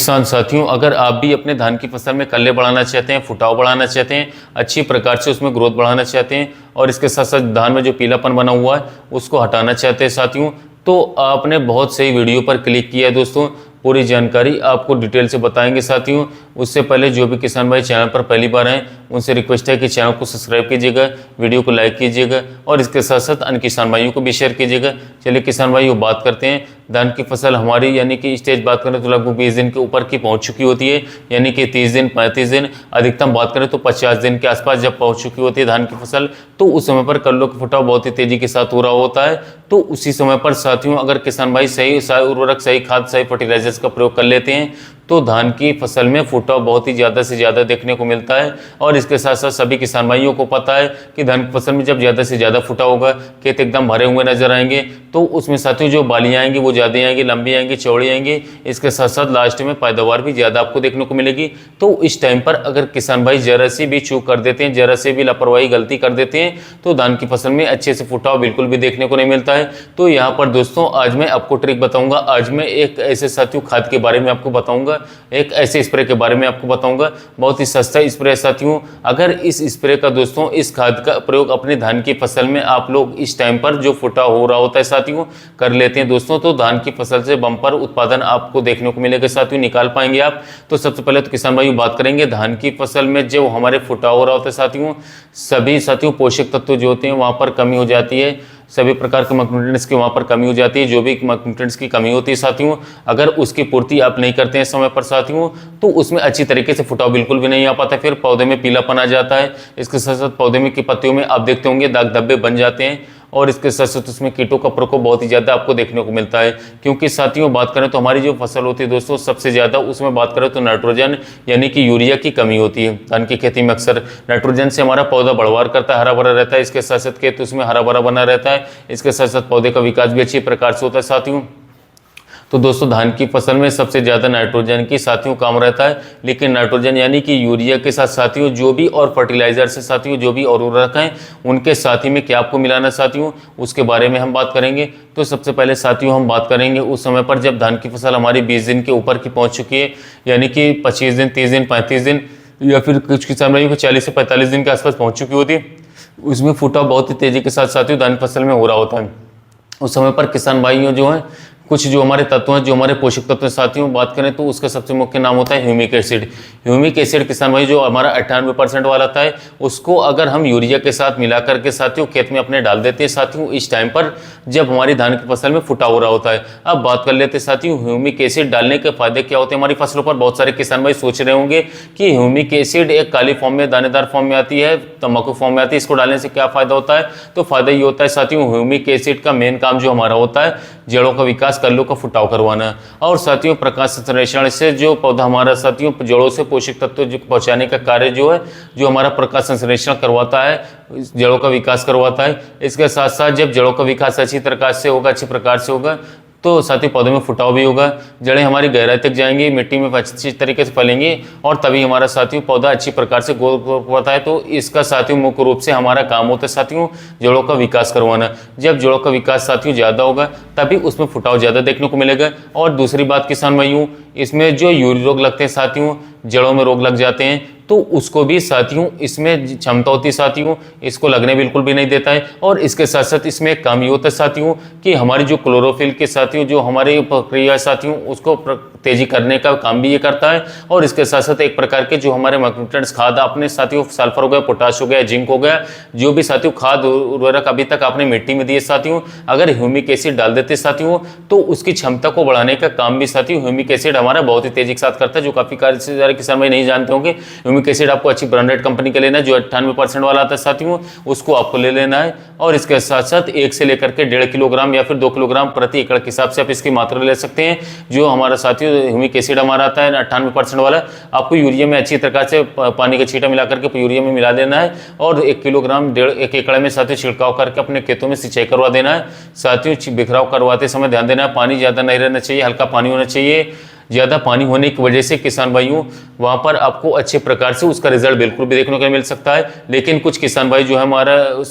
किसान साथियों, अगर आप भी अपने धान की फसल में कल्ले बढ़ाना चाहते हैं, फुटाव बढ़ाना चाहते हैं, अच्छी प्रकार से उसमें ग्रोथ बढ़ाना चाहते हैं और इसके साथ साथ धान में जो पीलापन बना हुआ है उसको हटाना चाहते हैं साथियों, तो आपने बहुत सही वीडियो पर क्लिक किया है दोस्तों। पूरी जानकारी आपको डिटेल से बताएंगे साथियों। उससे पहले जो भी किसान भाई चैनल पर पहली बार आए उनसे रिक्वेस्ट है कि चैनल को सब्सक्राइब कीजिएगा, वीडियो को लाइक कीजिएगा और इसके साथ साथ अन्य किसान भाइयों को भी शेयर कीजिएगा। चलिए किसान भाइयों, बात करते हैं। धान की फसल हमारी यानी कि स्टेज बात करें तो लगभग 20 दिन के ऊपर की पहुंच चुकी होती है, यानी कि 30 दिन 35 दिन, अधिकतम बात करें तो 50 दिन के आसपास जब पहुंच चुकी होती है धान की फसल, तो उस समय पर कल्लों का फुटाव बहुत ही तेजी के साथ हो रहा होता है। तो उसी समय पर साथियों, अगर किसान भाई सही उर्वरक, सही खाद, सही फर्टिलाइजर्स का प्रयोग कर लेते हैं तो धान की फसल में फुटाव बहुत ही ज़्यादा से ज़्यादा देखने को मिलता है। और इसके साथ साथ सभी किसान भाइयों को पता है कि धान की फसल में जब ज़्यादा से ज़्यादा फुटाव होगा, खेत एकदम भरे हुए नजर आएंगे, तो उसमें साथियों जो बालियाँ आएंगी वो ज़्यादा आएंगी, लंबी आएंगी, चौड़ी आएंगी। इसके साथ साथ लास्ट में पैदावार भी ज़्यादा आपको देखने को मिलेगी। तो इस टाइम पर अगर किसान भाई जरा सी भी चूक कर देते हैं, जरा से भी लापरवाही गलती कर देते हैं, तो धान की फसल में अच्छे से फुटाव बिल्कुल भी देखने को नहीं मिलता है। तो यहाँ पर दोस्तों आज मैं आपको ट्रिक बताऊंगा। आज मैं एक ऐसे साथियों खाद के बारे में आपको बताऊंगा, एक ऐसे स्प्रे के बारे में आपको बताऊंगा, बहुत ही सस्ता स्प्रे साथियों। अगर इस स्प्रे का दोस्तों, इस खाद का प्रयोग अपने धान की फसल में आप लोग इस टाइम पर जो फुटाव हो रहा होता है साथियों कर लेते हैं दोस्तों, तो धान की फसल से बम्पर उत्पादन आपको देखने को मिलेगा साथियों, निकाल पाएंगे आप। तो सबसे पहले तो किसान भाई बात करेंगे धान की फसल में जो हमारे फुटाव हो रहा होता है साथियों, सभी साथियों पोषक तत्व जो होते हैं वहां पर कमी हो जाती है, सभी प्रकार के मैक्रोन्यूट्रिएंट्स की वहाँ पर कमी हो जाती है। जो भी मैक्रोन्यूट्रिएंट्स की कमी होती है साथियों, अगर उसकी पूर्ति आप नहीं करते हैं समय पर साथियों, तो उसमें अच्छी तरीके से फुटाव बिल्कुल भी नहीं आ पाता, फिर पौधे में पीलापन आ जाता है। इसके साथ साथ पौधे में की पत्तियों में आप देखते होंगे दाग धब्बे बन जाते हैं और इसके साथ साथ उसमें कीटों का प्रकोप बहुत ही ज़्यादा आपको देखने को मिलता है। क्योंकि साथियों बात करें तो हमारी जो फसल होती है दोस्तों, सबसे ज़्यादा उसमें बात करें तो नाइट्रोजन यानी कि यूरिया की कमी होती है। धान की खेती में अक्सर नाइट्रोजन से हमारा पौधा बढ़वार करता है, हरा भरा रहता है, इसके साथ साथ खेत उसमें हरा भरा बना रहता है, इसके साथ साथ पौधे का विकास भी अच्छी प्रकार से होता है साथियों। तो दोस्तों धान की फसल में सबसे ज़्यादा नाइट्रोजन की साथियों काम रहता है, लेकिन नाइट्रोजन यानी कि यूरिया के साथ साथियों जो भी और फर्टिलाइजर से साथियों जो भी और उर्वरक हैं उनके साथी में क्या आपको मिलाना साथियों, उसके बारे में हम बात करेंगे। तो सबसे पहले साथियों हम बात करेंगे उस समय पर जब धान की फसल हमारी 20 दिन के ऊपर की पहुँच चुकी है, यानी कि 25 दिन, 30 दिन, 35 दिन या फिर कुछ किसान भाइयों को 40 से 45 दिन के आसपास पहुँच चुकी होती है। उसमें फुटाव बहुत ही तेज़ी के साथ साथियों धान फसल में हो रहा होता है। उस समय पर किसान भाइयों जो हैं कुछ जो हमारे तत्व हैं, जो हमारे पोषक तत्व हैं साथियों बात करें तो उसका सबसे मुख्य नाम होता है ह्यूमिक एसिड। ह्यूमिक एसिड किसान भाई जो हमारा 98% वाला आता है, उसको अगर हम यूरिया के साथ मिला करके साथियों खेत में अपने डाल देते हैं साथियों इस टाइम पर जब हमारी धान की फसल में फुटाव हो रहा होता है। अब बात कर लेते हैं साथियों ह्यूमिक एसिड डालने के फायदे क्या होते हैं हमारी फसलों पर। बहुत सारे किसान भाई सोच रहे होंगे कि ह्यूमिक एसिड एक काली फॉर्म में, दानेदार फॉर्म में आती है, तंबाकू फॉर्म में आती है, इसको डालने से क्या फायदा होता है। तो फायदा ये होता है साथियों, ह्यूमिक एसिड का मेन काम जो हमारा होता है जड़ों का विकास, कल्लों का फुटाव करवाना, और साथियों प्रकाश संश्लेषण से जो पौधा हमारा साथियों जड़ों से पोषक तत्व जो पहुंचाने का कार्य जो है, जो हमारा प्रकाश संश्लेषण करवाता है, जड़ों का विकास करवाता है। इसके साथ साथ जब जड़ों का विकास अच्छी प्रकार से होगा, अच्छी प्रकार से होगा, तो साथियों पौधे में फुटाव भी होगा, जड़ें हमारी गहराई तक जाएंगी, मिट्टी में अच्छी तरीके से फैलेंगी और तभी हमारा साथियों पौधा अच्छी प्रकार से ग्रोथ होता है। तो इसका साथियों मुख्य रूप से हमारा काम होता है साथियों जड़ों का विकास करवाना। जब जड़ों का विकास साथियों ज़्यादा होगा तभी उसमें फुटाव ज़्यादा देखने को मिलेगा। और दूसरी बात किसान भाइयों, इसमें जो यूरी रोग लगते हैं साथियों, जड़ों में रोग लग जाते हैं, तो उसको भी साथियों इसमें क्षमता होती है साथियों, इसको लगने बिल्कुल भी नहीं देता है। और इसके साथ साथ इसमें एक काम ये होता है साथियों कि हमारी जो क्लोरोफिल के साथियों जो हमारी प्रक्रिया साथियों उसको तेजी करने का काम भी ये करता है। और इसके साथ साथ एक प्रकार के जो हमारे मैक्रोन्यूट्रिएंट्स खाद आपने साथियों सल्फर हो गया, पोटाश हो गया, जिंक हो गया, जो भी साथियों खाद उर्वरक अभी तक आपने मिट्टी में दिए साथियों, अगर ह्यूमिक एसिड डाल देते साथियों तो उसकी क्षमता को बढ़ाने का काम भी साथियों ह्यूमिक एसिड हमारा बहुत ही तेजी के साथ करता है, जो काफी सारे किसान भाई नहीं जानते होंगे। ह्यूमिक एसिड आपको अच्छी ब्रांडेड कंपनी का लेना है, जो 98% वाला आता है साथियों, उसको आपको ले लेना है। और इसके साथ साथ 1 से लेकर के 1.5 किलोग्राम या फिर 2 किलोग्राम प्रति एकड़ के हिसाब से आप इसकी मात्रा ले सकते हैं। जो हमारा साथियों ह्यूमिक एसिड हमारा आता है 98% वाला, आपको यूरिया में अच्छी प्रकार से पानी का छींटा मिला करके यूरिया में मिला देना है और 1 किलोग्राम 1 एकड़ में साथियों छिड़काव करके अपने खेतों में सिंचाई करवा देना है। साथियों बिखराव करवाते समय ध्यान देना है, पानी ज़्यादा नहीं रहना चाहिए, हल्का पानी होना चाहिए। ज़्यादा पानी होने की वजह से किसान भाइयों वहाँ पर आपको अच्छे प्रकार से उसका रिजल्ट बिल्कुल भी देखने को मिल सकता है। लेकिन कुछ किसान भाई जो है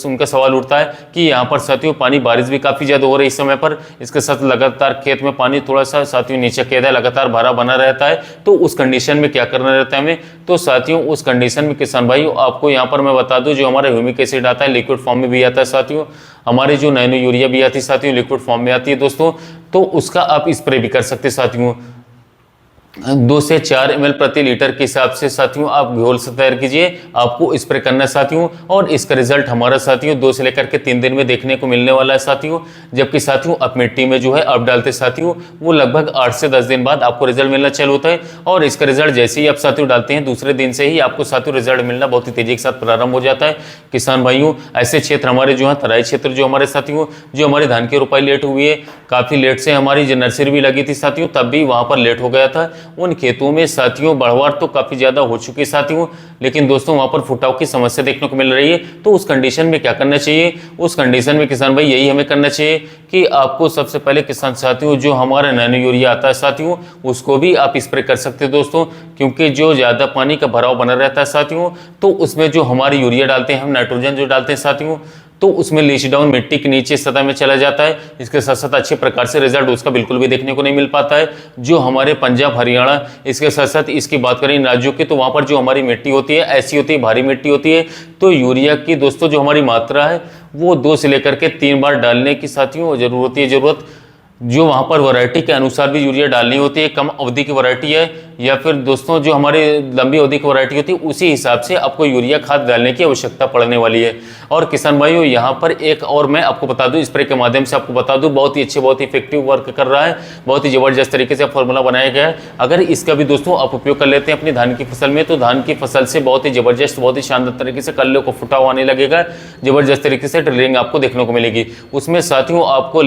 उनका सवाल उठता है कि यहाँ पर साथियों पानी बारिश भी काफ़ी ज़्यादा हो रही है इस समय पर, इसके साथ लगातार खेत में पानी थोड़ा सा साथियों नीचे खेत है लगातार भरा बना रहता है, तो उस कंडीशन में क्या करना रहता है हमें। तो साथियों उस कंडीशन में किसान भाई आपको यहाँ पर मैं बता दूं, जो हमारा ह्यूमिक एसिड आता है लिक्विड फॉर्म में भी आता है साथियों, हमारी जो नैनो यूरिया भी आती है साथियों लिक्विड फॉर्म में आती है दोस्तों, तो उसका आप स्प्रे भी कर सकते हैं साथियों। 2 से 4 ml प्रति लीटर के हिसाब से साथियों आप घोल से तैयार कीजिए, आपको स्प्रे करना है साथियों, और इसका रिजल्ट हमारा साथियों 2 से लेकर के 3 दिन में देखने को मिलने वाला है साथियों। जबकि साथियों आप मिट्टी में जो है आप डालते साथियों वो लगभग 8 से 10 दिन बाद आपको रिजल्ट मिलना चालू होता है, और इसका रिजल्ट जैसे ही आप साथियों डालते हैं दूसरे दिन से ही आपको साथियों रिजल्ट मिलना बहुत ही तेजी के साथ प्रारंभ हो जाता है। किसान भाइयों ऐसे क्षेत्र हमारे जो है तराई क्षेत्र जो हमारे साथियों जो हमारी धान की रोपाई लेट हुई है, काफी लेट से हमारी जो नर्सरी भी लगी थी साथियों तब भी वहां पर लेट हो गया था, उन खेतों में साथियों बढ़वार तो काफी ज्यादा हो चुकी है साथियों, लेकिन दोस्तों वहां पर फुटाव की समस्या देखने को मिल रही है। तो उस कंडीशन में क्या करना चाहिए, उस कंडीशन में किसान भाई यही हमें करना चाहिए कि आपको सबसे पहले किसान साथियों जो हमारा नैनो यूरिया आता है साथियों उसको भी आप स्प्रे कर सकते हैं दोस्तों, क्योंकि जो ज्यादा पानी का भराव बना रहता है साथियों तो उसमें जो हमारी यूरिया डालते हैं हम नाइट्रोजन जो डालते हैं साथियों तो उसमें लीच डाउन मिट्टी के नीचे सतह में चला जाता है, इसके साथ साथ अच्छे प्रकार से रिजल्ट उसका बिल्कुल भी देखने को नहीं मिल पाता है। जो हमारे पंजाब हरियाणा इसके साथ साथ इसकी बात करें इन राज्यों की तो वहां पर जो हमारी मिट्टी होती है ऐसी होती है भारी मिट्टी होती है, तो यूरिया की दोस्तों जो हमारी मात्रा है वो 2 से लेकर के 3 बार डालने की साथियों जरूरत है जरूरत। जो वहां पर वैरायटी के अनुसार भी यूरिया डालनी होती है, कम अवधि की वैरायटी है या फिर दोस्तों जो हमारे लंबी अवधि की वैरायटी होती है उसी हिसाब से आपको यूरिया खाद डालने की आवश्यकता पड़ने वाली है। और किसान भाइयों यहाँ पर एक और मैं आपको बता दूं स्प्रे के माध्यम से आपको बता दूं बहुत ही अच्छे बहुत ही इफेक्टिव वर्क कर रहा है, बहुत ही जबरदस्त तरीके से फॉर्मूला बनाया गया है। अगर इसका भी दोस्तों आप उपयोग कर लेते हैं अपनी धान की फसल में तो धान की फसल से बहुत ही जबरदस्त बहुत ही शानदार तरीके से कल्ले को फुटाव आने लगेगा, जबरदस्त तरीके से ड्रिलिंग आपको देखने को मिलेगी। उसमें साथियों आपको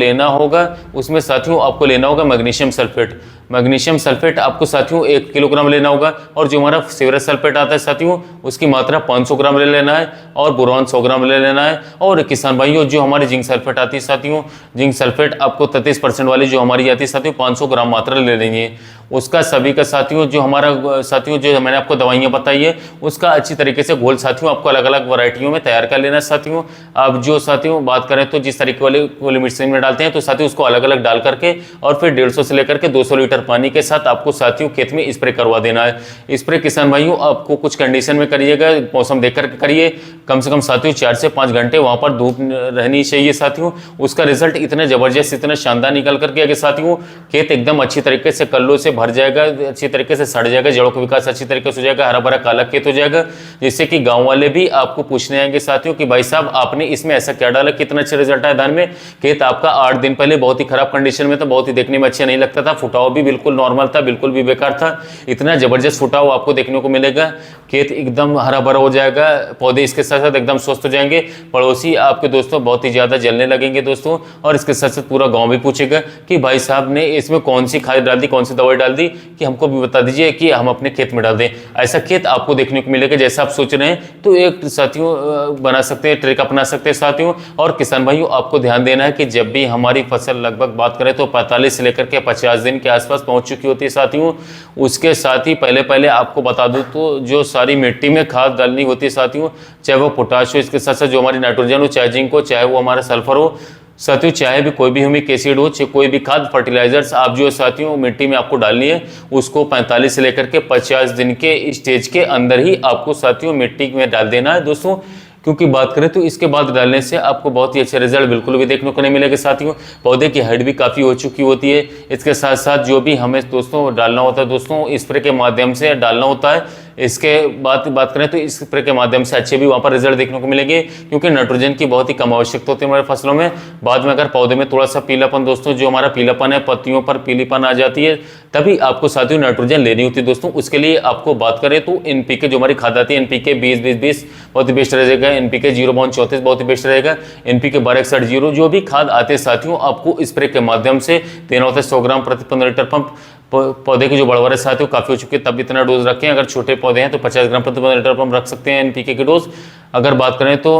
लेना होगा मैग्नीशियम सल्फेट। मैग्नीशियम सल्फेट आपको साथियों 1 किलोग्राम लेना होगा, और जो हमारा फेरस सल्फेट आता है साथियों उसकी मात्रा 500 ग्राम ले लेना है, और बोरॉन 100 ग्राम ले लेना है। और किसान भाइयों जो हमारी जिंक सल्फेट आती है साथियों, जिंक सल्फेट आपको 33% वाली जो हमारी आती है साथियों 500 ग्राम मात्रा ले लेनी है उसका सभी का साथियों। जो हमारा साथियों जो मैंने आपको दवाइयाँ बताई है उसका अच्छी तरीके से घोल साथियों आपको अलग अलग वैरायटियों में तैयार कर लेना है साथियों। अब जो साथियों बात करें तो जिस तरीके वाली मिक्सिंग में डालते हैं तो साथियों उसको अलग अलग डाल करके और फिर 150 से लेकर के 200 लीटर पानी के साथ आपको साथियों खेत में स्प्रे करवा देना है। स्प्रे किसान भाइयों आपको कुछ कंडीशन में करिएगा, मौसम देख करके करिए, कम से कम साथियों 4 से 5 घंटे वहां पर धूप रहनी चाहिए साथियों। उसका रिजल्ट इतना जबरदस्त इतना शानदार निकल करके आगे साथियों खेत एकदम अच्छी तरीके से कल्लों से भर जाएगा, अच्छी तरीके से सड़ जाएगा, जड़ों का विकास अच्छी तरीके से हो जाएगा, हरा भरा काला खेत हो जाएगा, जिससे कि गांव वाले भी आपको पूछने आएंगे साथियों कि भाई साहब आपने इसमें ऐसा क्या डाला, कितना अच्छा रिजल्ट आया धान में। खेत आपका 8 दिन पहले बहुत ही खराब कंडीशन में था, बहुत ही देखने में अच्छा नहीं लगता था, फुटाव भी बिल्कुल नॉर्मल था, बिल्कुल भी बेकार था, इतना जबरदस्त फुटाव आपको देखने को मिलेगा। खेत एकदम हरा भरा हो जाएगा, पौधे इसके साथ साथ एकदम स्वस्थ हो जाएंगे, पड़ोसी आपके दोस्तों बहुत ही ज्यादा जलने लगेंगे दोस्तों, और इसके साथ साथ पूरा गांव भी पूछेगा कि भाई साहब ने इसमें कौन सी खाद डाल दी, कौन सी दवाई डाल दी, कि हमको भी बता दीजिए कि हम अपने खेत में डाल दें। ऐसा खेत आपको देखने को मिलेगा जैसा आप सोच रहे हैं, तो एक साथियों बना सकते हैं, ट्रिक अपना सकते हैं साथियों। और किसान भाइयों आपको ध्यान देना है कि जब भी हमारी फसल लगभग बात करें तो 45 से लेकर के 50 दिन के आसपास पहुंच चुकी होती है साथियों, उसके साथ ही पहले आपको बता दूं तो जो सारी मिट्टी में खाद डालनी होती है साथियों, चाहे वो पोटाश हो, इसके साथ साथ जो हमारी नाइट्रोजन हो, चाहे जिंक हो, चाहे वो हमारा सल्फर हो साथियों, चाहे भी कोई भी ह्यूमिक एसिड हो, चाहे कोई भी खाद फर्टिलाइजर्स आप जो साथियों मिट्टी में आपको डालनी है उसको 45 से लेकर के 50 दिन के स्टेज के अंदर ही आपको साथियों मिट्टी में डाल देना है दोस्तों। क्योंकि बात करें तो इसके बाद डालने से आपको बहुत ही अच्छे रिजल्ट बिल्कुल भी देखने को नहीं मिलेगा साथियों। पौधे की हाइट भी काफ़ी हो चुकी होती है, इसके साथ साथ जो भी हमें दोस्तों डालना होता है दोस्तों स्प्रे के माध्यम से डालना होता है। इसके बाद बात करें तो इस स्प्रे के माध्यम से अच्छे भी वहाँ पर रिजल्ट देखने को मिलेंगे, क्योंकि नाइट्रोजन की बहुत ही कम आवश्यकता होती है हमारे फसलों में। बाद में अगर पौधे में थोड़ा सा पीलापन दोस्तों जो हमारा पीलापन है, पत्तियों पर पीलीपन आ जाती है, तभी आपको साथियों नाइट्रोजन लेनी होती है दोस्तों। उसके लिए आपको बात करें तो एनपीके जो हमारी खाद आती है, एनपीके 20-20-20 बहुत ही बेस्ट रहेगा, एनपीके 0.34 बहुत ही बेस्ट रहेगा, एनपीके 1261 जो भी खाद आते हैं साथियों आपको स्प्रे के माध्यम से देना होता है 100 ग्राम प्रति 15 लीटर पंप। पौधे की जो बढ़वारे साथियों काफ़ी हो चुके हैं तब इतना डोज रखें, अगर छोटे पौधे हैं तो 50 ग्राम प्रति 15 लीटर पंप रख सकते हैं एनपीके की डोज। अगर बात करें तो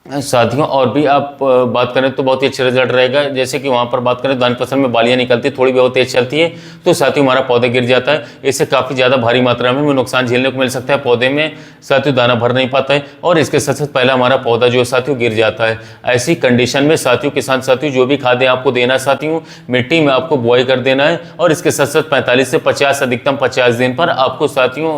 साथियों और भी आप बात करें तो बहुत ही अच्छा रिजल्ट रहेगा। जैसे कि वहाँ पर बात करें धान की फसल में बालियाँ निकलती थोड़ी बहुत तेज चलती है तो साथियों हमारा पौधा गिर जाता है। इससे काफ़ी ज़्यादा भारी मात्रा में नुकसान झेलने को मिल सकता है पौधे में। साथियों दाना भर नहीं पाता है और इसके साथ साथ पहला हमारा पौधा जो है साथियों गिर जाता है। ऐसी कंडीशन में साथियों किसान साथियों जो भी खादें आपको देना है साथियों, मिट्टी में आपको बुआई कर देना है और इसके साथ साथ 45 से 50 अधिकतम 50 दिन पर आपको साथियों